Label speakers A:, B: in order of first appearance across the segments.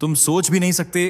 A: तुम सोच भी नहीं सकते,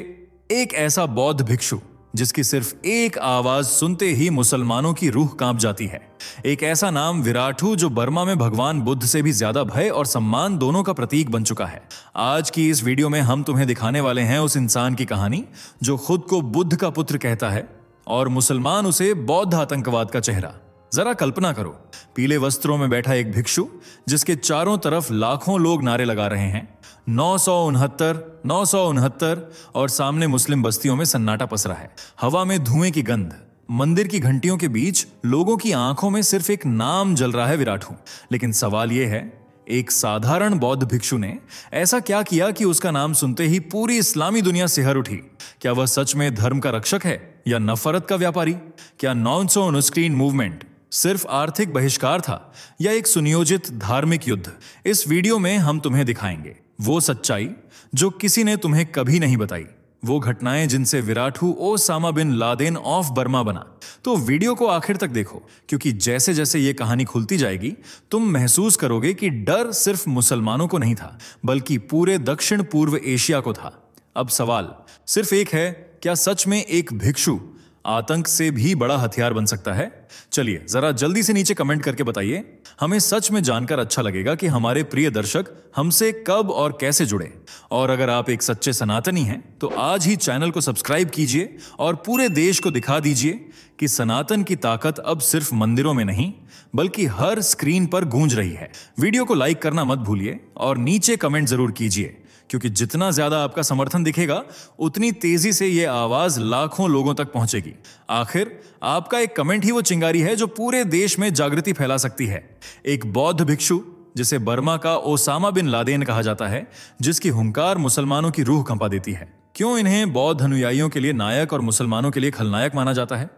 A: एक ऐसा बौद्ध भिक्षु जिसकी सिर्फ एक आवाज सुनते ही मुसलमानों की रूह कांप जाती है। एक ऐसा नाम विराठू जो बर्मा में भगवान बुद्ध से भी ज्यादा भय और सम्मान दोनों का प्रतीक बन चुका है। आज की इस वीडियो में हम तुम्हें दिखाने वाले हैं उस इंसान की कहानी जो खुद को बुद्ध का पुत्र कहता है और मुसलमान उसे बौद्ध आतंकवाद का चेहरा। जरा कल्पना करो, पीले वस्त्रों में बैठा एक भिक्षु जिसके चारों तरफ लाखों लोग नारे लगा रहे हैं 969 969 और सामने मुस्लिम बस्तियों में सन्नाटा पसरा है। हवा में धुएं की गंध, मंदिर की घंटियों के बीच लोगों की आंखों में सिर्फ एक नाम जल रहा है, विराठू। लेकिन सवाल यह है, एक साधारण बौद्ध भिक्षु ने ऐसा क्या किया कि उसका नाम सुनते ही पूरी इस्लामी दुनिया सिहर उठी? क्या वह सच में धर्म का रक्षक है या नफरत का व्यापारी? क्या 969 मूवमेंट सिर्फ आर्थिक बहिष्कार था या एक सुनियोजित धार्मिक युद्ध? इस वीडियो में हम तुम्हें दिखाएंगे वो सच्चाई जो किसी ने तुम्हें कभी नहीं बताई, वो घटनाएं जिनसे Wirathu Osama bin Laden of Burma बना। तो वीडियो को आखिर तक देखो, क्योंकि जैसे जैसे ये कहानी खुलती जाएगी तुम महसूस करोगे कि डर सिर्फ मुसलमानों को नहीं था बल्कि पूरे दक्षिण पूर्व एशिया को था। अब सवाल सिर्फ एक है, क्या सच में एक भिक्षु आतंक से भी बड़ा हथियार बन सकता है? चलिए जरा जल्दी से नीचे कमेंट करके बताइए। हमें सच में जानकर अच्छा लगेगा कि हमारे प्रिय दर्शक हमसे कब और कैसे जुड़े। और अगर आप एक सच्चे सनातनी हैं तो आज ही चैनल को सब्सक्राइब कीजिए और पूरे देश को दिखा दीजिए कि सनातन की ताकत अब सिर्फ मंदिरों में नहीं बल्कि हर स्क्रीन पर गूंज रही है। वीडियो को लाइक करना मत भूलिए और नीचे कमेंट जरूर कीजिए, क्योंकि जितना ज्यादा आपका समर्थन दिखेगा उतनी तेजी से यह आवाज लाखों लोगों तक पहुंचेगी। आखिर आपका एक कमेंट ही वो चिंगारी है जो पूरे देश में जागृति फैला सकती है। एक बौद्ध भिक्षु जिसे बर्मा का ओसामा बिन लादेन कहा जाता है, जिसकी हुंकार मुसलमानों की रूह कंपा देती है। क्यों इन्हें बौद्ध अनुयायियों के लिए नायक और मुसलमानों के लिए खलनायक माना जाता है?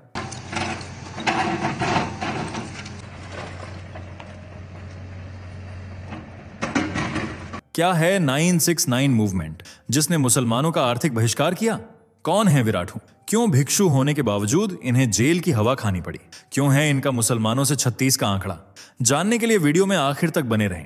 A: क्या है 969 मूवमेंट जिसने मुसलमानों का आर्थिक बहिष्कार किया? कौन है विराठू? क्यों भिक्षु होने के बावजूद इन्हें जेल की हवा खानी पड़ी? क्यों है इनका मुसलमानों से 36 का आंकड़ा? जानने के लिए वीडियो में आखिर तक बने रहें।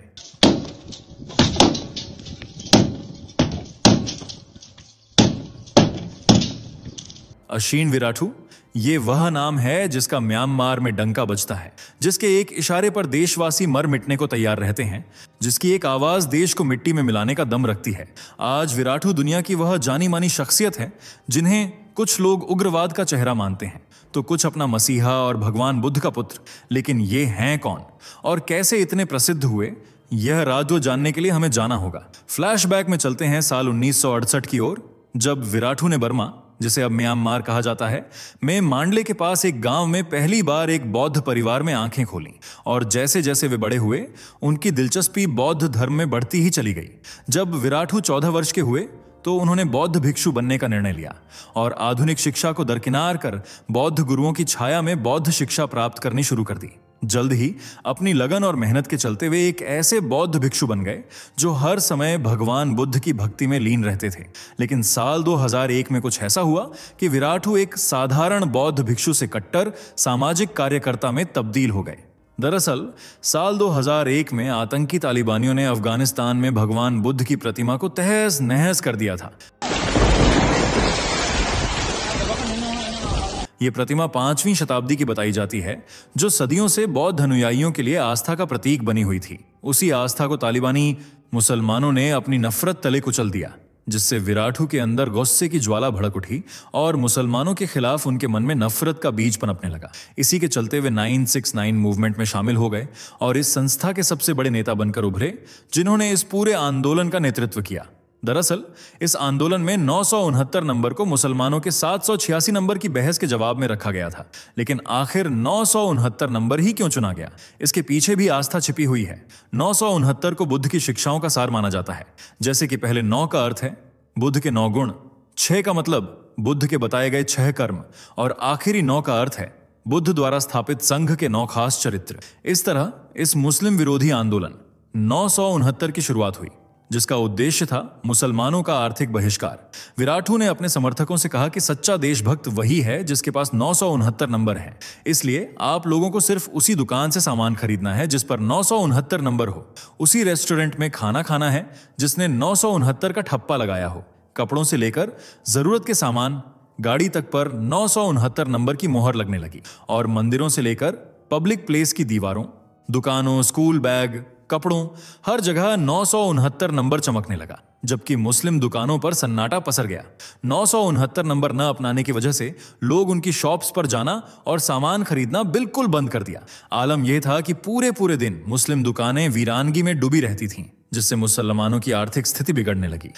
A: अशीन विराठू, ये वह नाम है जिसका म्यांमार में डंका बजता है, जिसके एक इशारे पर देशवासी मर मिटने को तैयार रहते हैं, जिसकी एक आवाज देश को मिट्टी में मिलाने का दम रखती है। आज विराठू दुनिया की वह जानी मानी शख्सियत है जिन्हें कुछ लोग उग्रवाद का चेहरा मानते हैं तो कुछ अपना मसीहा और भगवान बुद्ध का पुत्र। लेकिन ये हैं कौन और कैसे इतने प्रसिद्ध हुए, यह राज जानने के लिए हमें जाना होगा। फ्लैशबैक में चलते हैं साल 1968 की ओर, जब विराठू ने बर्मा, जिसे अब म्यांमार कहा जाता है, में मांडले के पास एक गांव में पहली बार एक बौद्ध परिवार में आंखें खोलीं। और जैसे जैसे वे बड़े हुए उनकी दिलचस्पी बौद्ध धर्म में बढ़ती ही चली गई। जब विराठू 14 वर्ष के हुए तो उन्होंने बौद्ध भिक्षु बनने का निर्णय लिया और आधुनिक शिक्षा को दरकिनार कर बौद्ध गुरुओं की छाया में बौद्ध शिक्षा प्राप्त करनी शुरू कर दी। जल्द ही अपनी लगन और मेहनत के चलते वे एक ऐसे बौद्ध भिक्षु बन गए जो हर समय भगवान बुद्ध की भक्ति में लीन रहते थे। लेकिन साल 2001 में कुछ ऐसा हुआ कि विराठू एक साधारण बौद्ध भिक्षु से कट्टर सामाजिक कार्यकर्ता में तब्दील हो गए। दरअसल साल 2001 में आतंकी तालिबानियों ने अफगानिस्तान में भगवान बुद्ध की प्रतिमा को तहस नहस कर दिया था। ये प्रतिमा 5वीं शताब्दी की बताई जाती है, जो सदियों से बौद्ध अनुयायियों के लिए आस्था का प्रतीक बनी हुई थी। उसी आस्था को तालिबानी मुसलमानों ने अपनी नफरत तले कुचल दिया, जिससे विराठू के अंदर गुस्से की ज्वाला भड़क उठी और मुसलमानों के खिलाफ उनके मन में नफरत का बीज पनपने लगा। इसी के चलते वे 969 मूवमेंट में शामिल हो गए और इस संस्था के सबसे बड़े नेता बनकर उभरे, जिन्होंने इस पूरे आंदोलन का नेतृत्व किया। दरअसल इस आंदोलन में 969 नंबर को मुसलमानों के 786 नंबर की बहस के जवाब में रखा गया था। लेकिन आखिर 969 नंबर ही क्यों चुना गया? इसके पीछे भी आस्था छिपी हुई है। 969 को बुद्ध की शिक्षाओं का सार माना जाता है। जैसे कि पहले 9 का अर्थ है बुद्ध के 9 गुण, 6 का मतलब बुद्ध के बताए गए 6 कर्म और आखिरी 9 का अर्थ है बुद्ध द्वारा स्थापित संघ के 9 खास चरित्र। इस तरह इस मुस्लिम विरोधी आंदोलन 969 की शुरुआत हुई, जिसका उद्देश्य था मुसलमानों का आर्थिक बहिष्कार। विराठू ने अपने समर्थकों से कहा कि सच्चा देशभक्त वही है जिसके पास 969 नंबर है। इसलिए आप लोगों को सिर्फ उसी दुकान से सामान खरीदना है जिस पर 969 नंबर हो, उसी रेस्टोरेंट में खाना खाना है जिसने 969 का ठप्पा लगाया हो। कपड़ों से लेकर जरूरत के सामान, गाड़ी तक पर 969 नंबर की मोहर लगने लगी और मंदिरों से लेकर पब्लिक प्लेस की दीवारों, दुकानों, स्कूल बैग, कपड़ों, हर जगह 969 नंबर चमकने लगा। जबकि मुस्लिम दुकानों पर सन्नाटा पसर गया। 969 नंबर न अपनाने की वजह से लोग उनकी शॉप्स पर जाना और सामान खरीदना बिल्कुल बंद कर दिया। आलम यह था कि पूरे पूरे दिन मुस्लिम दुकानें वीरानगी में डूबी रहती थीं, जिससे मुसलमानों की आर्थिक स्थिति बिगड़ने लगी।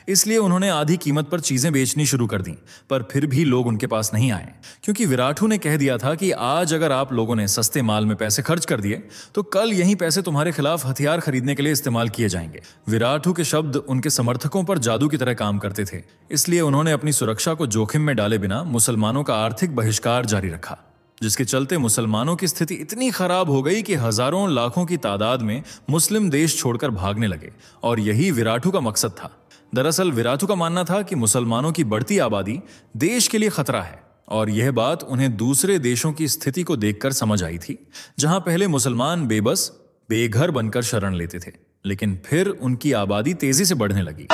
A: इसलिए उन्होंने आधी कीमत पर चीजें बेचनी शुरू कर दी, पर फिर भी लोग उनके पास नहीं आए, क्योंकि विराटू ने कह दिया था कि आज अगर आप लोगों ने सस्ते माल में पैसे खर्च कर दिए तो कल यही पैसे तुम्हारे खिलाफ हथियार खरीदने के लिए इस्तेमाल किए जाएंगे। विराटू के शब्द उनके समर्थकों पर जादू की तरह काम करते थे, इसलिए उन्होंने अपनी सुरक्षा को जोखिम में डाले बिना मुसलमानों का आर्थिक बहिष्कार जारी रखा, जिसके चलते मुसलमानों की स्थिति इतनी खराब हो गई कि हजारों लाखों की तादाद में मुस्लिम देश छोड़कर भागने लगे। और यही विराटू का मकसद था। दरअसल विराटू का मानना था कि मुसलमानों की बढ़ती आबादी देश के लिए खतरा है, और यह बात उन्हें दूसरे देशों की स्थिति को देखकर समझ आई थी, जहां पहले मुसलमान बेबस, बेघर बनकर शरण लेते थे, लेकिन फिर उनकी आबादी तेजी से बढ़ने लगी।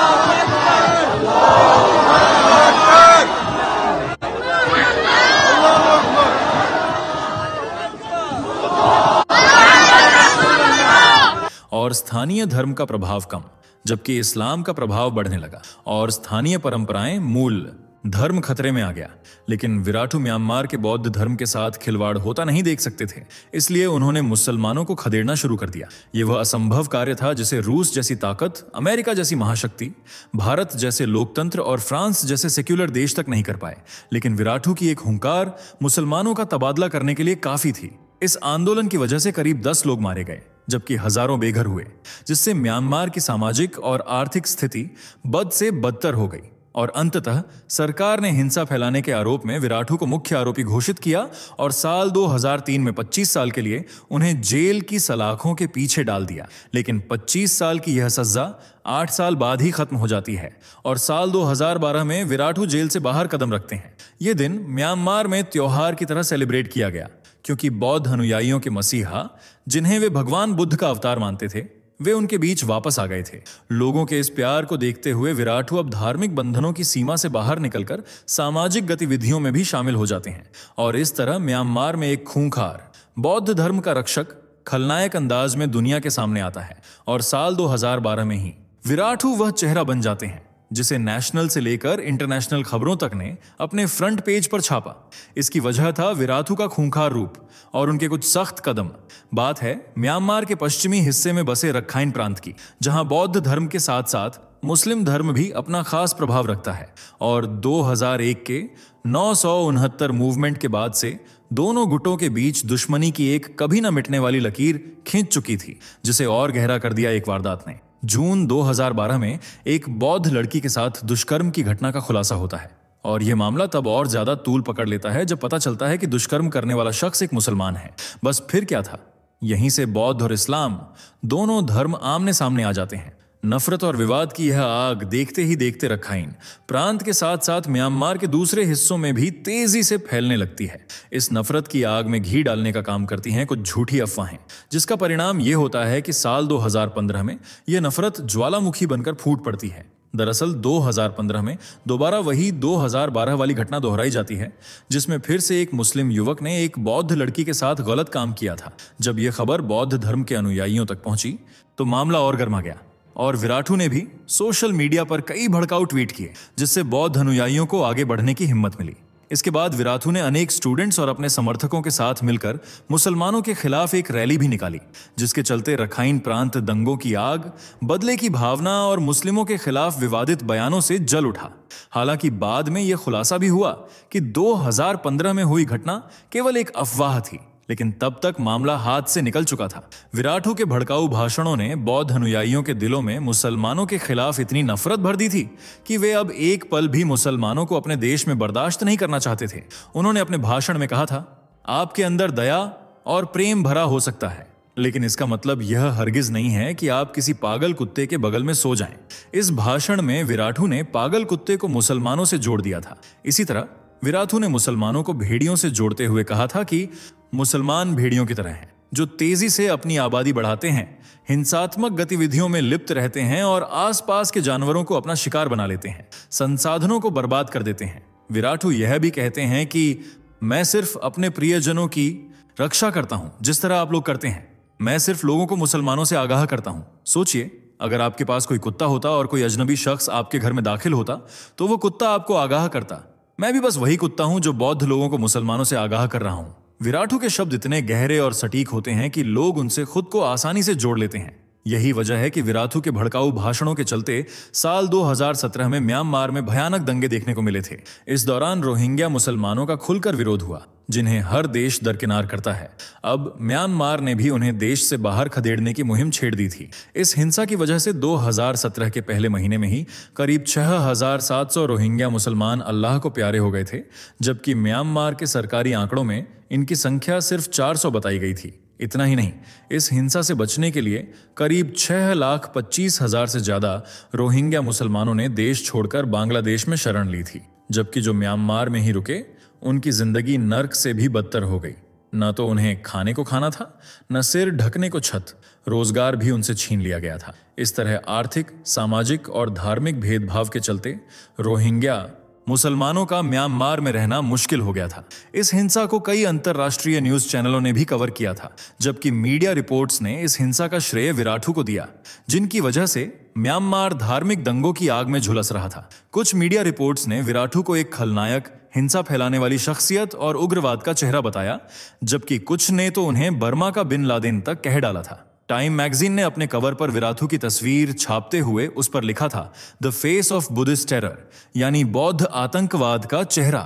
A: और स्थानीय धर्म का प्रभाव कम, जबकि इस्लाम का प्रभाव बढ़ने लगा और स्थानीय परंपराएं, मूल धर्म खतरे में आ गया। लेकिन विराटू म्यांमार के बौद्ध धर्म के साथ खिलवाड़ होता नहीं देख सकते थे, इसलिए उन्होंने मुसलमानों को खदेड़ना शुरू कर दिया। यह वह असंभव कार्य था जिसे रूस जैसी ताकत, अमेरिका जैसी महाशक्ति, भारत जैसे लोकतंत्र और फ्रांस जैसे सेक्युलर देश तक नहीं कर पाए। लेकिन विराटू की एक हुंकार मुसलमानों का तबादला करने के लिए काफी थी। इस आंदोलन की वजह से करीब 10 लोग मारे गए, जबकि हजारों बेघर हुए, जिससे म्यांमार की सामाजिक और आर्थिक स्थिति बद से बदतर हो गई। और अंततः सरकार ने हिंसा फैलाने के आरोप में विराटू को मुख्य आरोपी घोषित किया और साल 2003 में 25 साल के लिए उन्हें जेल की सलाखों के पीछे डाल दिया। लेकिन 25 साल की यह सजा 8 साल बाद ही खत्म हो जाती है और साल 2012 में विराटू जेल से बाहर कदम रखते हैं। यह दिन म्यांमार में त्योहार की तरह सेलिब्रेट किया गया, क्योंकि बौद्ध अनुयायियों के मसीहा, जिन्हें वे भगवान बुद्ध का अवतार मानते थे, वे उनके बीच वापस आ गए थे। लोगों के इस प्यार को देखते हुए विराटू अब धार्मिक बंधनों की सीमा से बाहर निकलकर सामाजिक गतिविधियों में भी शामिल हो जाते हैं, और इस तरह म्यांमार में एक खूंखार बौद्ध धर्म का रक्षक खलनायक अंदाज में दुनिया के सामने आता है। और साल 2012 में ही विराटू वह चेहरा बन जाते हैं जिसे नेशनल से लेकर इंटरनेशनल खबरों तक ने अपने फ्रंट पेज पर छापा। इसकी वजह था विराटू का खूंखार रूप और उनके कुछ सख्त कदम। बात है म्यांमार के पश्चिमी हिस्से में बसे रखाइन प्रांत की, जहां बौद्ध धर्म के साथ साथ मुस्लिम धर्म भी अपना खास प्रभाव रखता है। और 2001 के 969 मूवमेंट के बाद से दोनों गुटों के बीच दुश्मनी की एक कभी न मिटने वाली लकीर खींच चुकी थी, जिसे और गहरा कर दिया एक वारदात ने। जून 2012 में एक बौद्ध लड़की के साथ दुष्कर्म की घटना का खुलासा होता है, और यह मामला तब और ज्यादा तूल पकड़ लेता है जब पता चलता है कि दुष्कर्म करने वाला शख्स एक मुसलमान है। बस फिर क्या था, यहीं से बौद्ध और इस्लाम दोनों धर्म आमने सामने आ जाते हैं। नफरत और विवाद की यह आग देखते ही देखते रखाइन प्रांत के साथ साथ म्यांमार के दूसरे हिस्सों में भी तेजी से फैलने लगती है। इस नफरत की आग में घी डालने का काम करती हैं कुछ झूठी अफवाहें, जिसका परिणाम यह होता है कि साल 2015 में यह नफरत ज्वालामुखी बनकर फूट पड़ती है। दरअसल 2015 में दोबारा वही 2012 वाली घटना दोहराई जाती है, जिसमें फिर से एक मुस्लिम युवक ने एक बौद्ध लड़की के साथ गलत काम किया था। जब यह खबर बौद्ध धर्म के अनुयायियों तक पहुंची तो मामला और गर्मा गया, और विराटू ने भी सोशल मीडिया पर कई भड़काऊ ट्वीट किए, जिससे बौद्ध अनुयायियों को आगे बढ़ने की हिम्मत मिली। इसके बाद विराटू ने अनेक स्टूडेंट्स और अपने समर्थकों के साथ मिलकर मुसलमानों के खिलाफ एक रैली भी निकाली, जिसके चलते रखाइन प्रांत दंगों की आग, बदले की भावना और मुस्लिमों के खिलाफ विवादित बयानों से जल उठा। हालांकि बाद में यह खुलासा भी हुआ कि 2015 में हुई घटना केवल एक अफवाह थी, लेकिन तब तक मामला हाथ से निकल चुका था। विराटू के भड़काऊ भाषणों ने बौद्ध अनुयायियों के दिलों में मुसलमानों के खिलाफ इतनी नफरत भर दी थी कि वे अब एक पल भी मुसलमानों को अपने देश में बर्दाश्त नहीं करना चाहते थे। उन्होंने अपने भाषण में कहा था, आपके अंदर दया और प्रेम भरा हो सकता है, लेकिन इसका मतलब यह हरगिज नहीं है कि आप किसी पागल कुत्ते के बगल में सो जाएं। इस भाषण में विराटू ने पागल कुत्ते को मुसलमानों से जोड़ दिया था। इसी तरह विराटू ने मुसलमानों को भेड़ियों से जोड़ते हुए कहा था कि मुसलमान भेड़ियों की तरह हैं, जो तेजी से अपनी आबादी बढ़ाते हैं, हिंसात्मक गतिविधियों में लिप्त रहते हैं और आसपास के जानवरों को अपना शिकार बना लेते हैं, संसाधनों को बर्बाद कर देते हैं। विराटू यह भी कहते हैं कि मैं सिर्फ अपने प्रियजनों की रक्षा करता हूं, जिस तरह आप लोग करते हैं। मैं सिर्फ लोगों को मुसलमानों से आगाह करता हूं। सोचिए, अगर आपके पास कोई कुत्ता होता और कोई अजनबी शख्स आपके घर में दाखिल होता तो वो कुत्ता आपको आगाह करता। मैं भी बस वही कुत्ता हूं जो बौद्ध लोगों को मुसलमानों से आगाह कर रहा हूं। विराटू के शब्द इतने गहरे और सटीक होते हैं कि लोग उनसे खुद को आसानी से जोड़ लेते हैं। यही वजह है कि विराटू के भड़काऊ भाषणों के चलते साल 2017 में म्यांमार में भयानक दंगे देखने को मिले थे। इस दौरान रोहिंग्या मुसलमानों का खुलकर विरोध हुआ, जिन्हें हर देश दरकिनार करता है। अब म्यांमार ने भी उन्हें देश से बाहर खदेड़ने की मुहिम छेड़ दी थी। इस हिंसा की वजह से 2017 के पहले महीने में ही करीब 6700 रोहिंग्या मुसलमान अल्लाह को प्यारे हो गए थे, जबकि म्यांमार के सरकारी आंकड़ों में इनकी संख्या सिर्फ 400 बताई गई थी। इतना ही नहीं, इस हिंसा से बचने के लिए करीब 6,25,000 से ज्यादा रोहिंग्या मुसलमानों ने देश छोड़कर बांग्लादेश में शरण ली थी, जबकि जो म्यांमार में ही रुके उनकी जिंदगी नर्क से भी बदतर हो गई। न तो उन्हें खाने को खाना था, न सिर ढकने को छत, रोजगार भी उनसे छीन लिया गया था। इस तरह आर्थिक, सामाजिक और धार्मिक भेदभाव के चलते रोहिंग्या मुसलमानों का म्यांमार में रहना मुश्किल हो गया था। इस हिंसा को कई अंतर्राष्ट्रीय न्यूज चैनलों ने भी कवर किया था, जबकि मीडिया रिपोर्ट्स ने इस हिंसा का श्रेय विराटू को दिया, जिनकी वजह से म्यांमार धार्मिक दंगों की आग में झुलस रहा था। कुछ मीडिया रिपोर्ट्स ने विराटू को एक खलनायक, हिंसा फैलाने वाली शख्सियत और उग्रवाद का चेहरा बताया, जबकि कुछ ने तो उन्हें बर्मा का बिन लादेन तक कह डाला था। टाइम मैगजीन ने अपने कवर पर विराटू की तस्वीर छापते हुए उस पर लिखा था, the face of Buddhist terror, यानी बौद्ध आतंकवाद का चेहरा।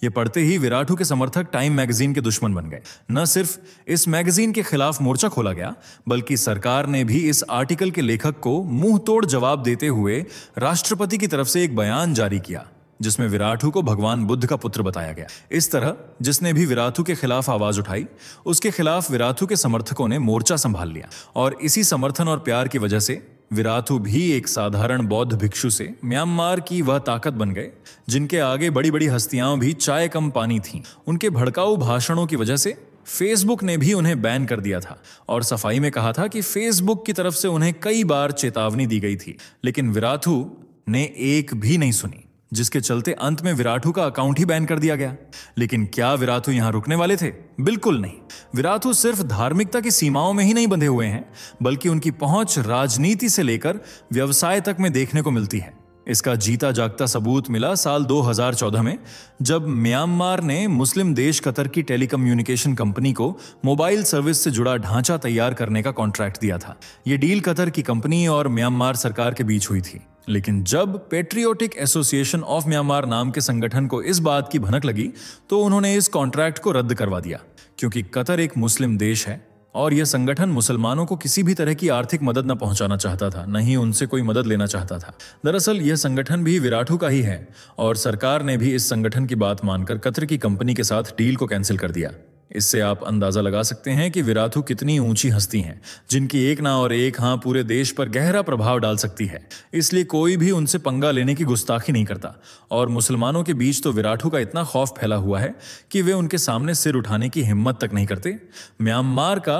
A: ये पढ़ते ही विराटू के समर्थक टाइम मैगजीन के दुश्मन बन गए। न सिर्फ इस मैगजीन के खिलाफ मोर्चा खोला गया, बल्कि सरकार ने भी इस आर्टिकल के लेखक को मुंह तोड़ जवाब देते हुए राष्ट्रपति की तरफ से एक बयान जारी किया, जिसमें विराटू को भगवान बुद्ध का पुत्र बताया गया। इस तरह जिसने भी विराटू के खिलाफ आवाज उठाई, उसके खिलाफ विराटू के समर्थकों ने मोर्चा संभाल लिया, और इसी समर्थन और प्यार की वजह से विराटू भी एक साधारण बौद्ध भिक्षु से म्यांमार की वह ताकत बन गए जिनके आगे बड़ी बड़ी हस्तियां भी चाय कम पानी थीं। उनके भड़काऊ भाषणों की वजह से फेसबुक ने भी उन्हें बैन कर दिया था और सफाई में कहा था कि फेसबुक की तरफ से उन्हें कई बार चेतावनी दी गई थी, लेकिन विराटू ने एक भी नहीं सुनी, जिसके चलते अंत में विराटू का अकाउंट ही बैन कर दिया गया। लेकिन क्या विराटू यहां रुकने वाले थे? बिल्कुल नहीं। विराटू सिर्फ धार्मिकता की सीमाओं में ही नहीं बंधे हुए हैं, बल्कि उनकी पहुंच राजनीति से लेकर व्यवसाय तक में देखने को मिलती है। इसका जीता जागता सबूत मिला साल 2014 में, जब म्यांमार ने मुस्लिम देश कतर की टेलीकम्युनिकेशन कंपनी को मोबाइल सर्विस से जुड़ा ढांचा तैयार करने का कॉन्ट्रैक्ट दिया था। यह डील कतर की कंपनी और म्यांमार सरकार के बीच हुई थी। लेकिन जब पेट्रियोटिक एसोसिएशन ऑफ म्यांमार नाम के संगठन को इस बात की भनक लगी, तो उन्होंने इस कॉन्ट्रैक्ट को रद्द करवा दिया, क्योंकि कतर एक मुस्लिम देश है और यह संगठन मुसलमानों को किसी भी तरह की आर्थिक मदद न पहुंचाना चाहता था, न ही उनसे कोई मदद लेना चाहता था। दरअसल यह संगठन भी विराटू का ही है और सरकार ने भी इस संगठन की बात मानकर कतर की कंपनी के साथ डील को कैंसिल कर दिया। इससे आप अंदाजा लगा सकते हैं कि विराटू कितनी ऊंची हस्ती हैं, जिनकी एक ना और एक हाँ पूरे देश पर गहरा प्रभाव डाल सकती है। इसलिए कोई भी उनसे पंगा लेने की गुस्ताखी नहीं करता, और मुसलमानों के बीच तो विराटू का इतना खौफ फैला हुआ है कि वे उनके सामने सिर उठाने की हिम्मत तक नहीं करते। म्यांमार का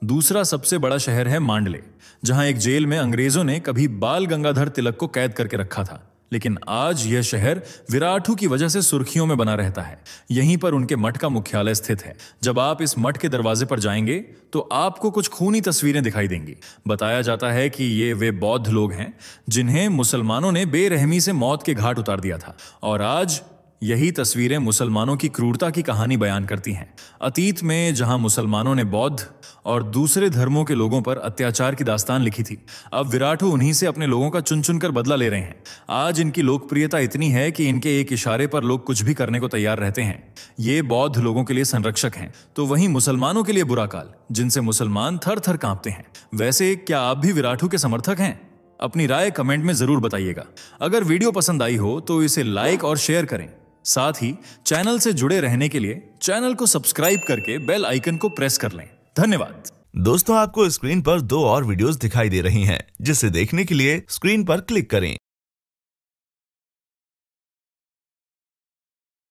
A: दूसरा सबसे बड़ा शहर है मांडले, जहां एक जेल में अंग्रेजों ने कभी बाल गंगाधर तिलक को कैद करके रखा था, लेकिन आज यह शहर विराटू की वजह से सुर्खियों में बना रहता है। यहीं पर उनके मठ का मुख्यालय स्थित है। जब आप इस मठ के दरवाजे पर जाएंगे तो आपको कुछ खूनी तस्वीरें दिखाई देंगी। बताया जाता है कि ये वे बौद्ध लोग हैं जिन्हें मुसलमानों ने बेरहमी से मौत के घाट उतार दिया था, और आज यही तस्वीरें मुसलमानों की क्रूरता की कहानी बयान करती हैं। अतीत में जहां मुसलमानों ने बौद्ध और दूसरे धर्मों के लोगों पर अत्याचार की दास्तान लिखी थी, अब विराटू उन्हीं से अपने लोगों का चुन चुन कर बदला ले रहे हैं। आज इनकी लोकप्रियता इतनी है कि इनके एक इशारे पर लोग कुछ भी करने को तैयार रहते हैं। ये बौद्ध लोगों के लिए संरक्षक हैं, तो वहीं मुसलमानों के लिए बुरा काल, जिनसे मुसलमान थर थर कांपते हैं। वैसे क्या आप भी विराटू के समर्थक हैं? अपनी राय कमेंट में जरूर बताइएगा। अगर वीडियो पसंद आई हो तो इसे लाइक और शेयर करें। साथ ही चैनल से जुड़े रहने के लिए चैनल को सब्सक्राइब करके बेल आइकन को प्रेस कर लें। धन्यवाद।
B: दोस्तों, आपको स्क्रीन पर 2 और वीडियोस दिखाई दे रही हैं, जिसे देखने के लिए स्क्रीन पर क्लिक करें।